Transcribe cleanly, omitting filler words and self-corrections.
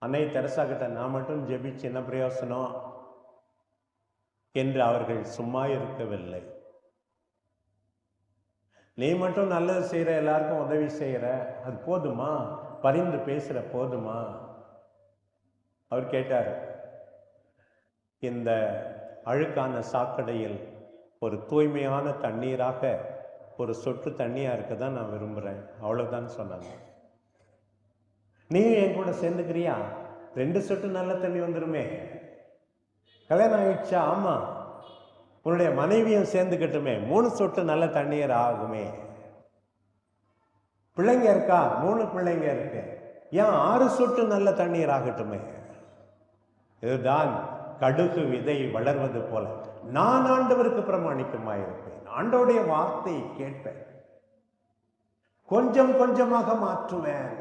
அன்னை தெரசா கிட்ட நான் மட்டும் ஜெபிச்சு என்ன பிரயோசனம் என்று அவர்கள் சும்மா இருக்கவில்லை. நீ மட்டும் நல்லது செய்யற, எல்லாருக்கும் உதவி செய்யற, அது போதுமா? பரிந்து பேசுற போதுமா? அவர் கேட்டார், இந்த அழுக்கான சாக்கடையில் ஒரு தூய்மையான தண்ணீராக ஒரு சொட்டு தண்ணியா இருக்க தான் நான் விரும்புறேன், அவ்வளவுதான் சொன்னாங்க. நீயும் என் கூட சேர்ந்துக்கிறியா? 2 சொட்டு நல்ல தண்ணி வந்துருமே. கல்யாணம் ஆயிடுச்சா? ஆமா. உன்னுடைய மனைவியும் சேர்ந்துக்கட்டுமே, 3 சொட்டு நல்ல தண்ணீர் ஆகுமே. பிள்ளைங்க இருக்கா? 3 பிள்ளைங்க இருக்கு, ஏன் 6 சொட்டு நல்ல தண்ணீர் ஆகட்டுமே. இதுதான் கடுகு விதை வளர்வது போல நான் ஆண்டவருக்கு பிரமாணிக்கமாயிருப்பேன். ஆண்டவருடைய வார்த்தையை கேட்பேன், கொஞ்சம் கொஞ்சமாக மாற்றுவேன்.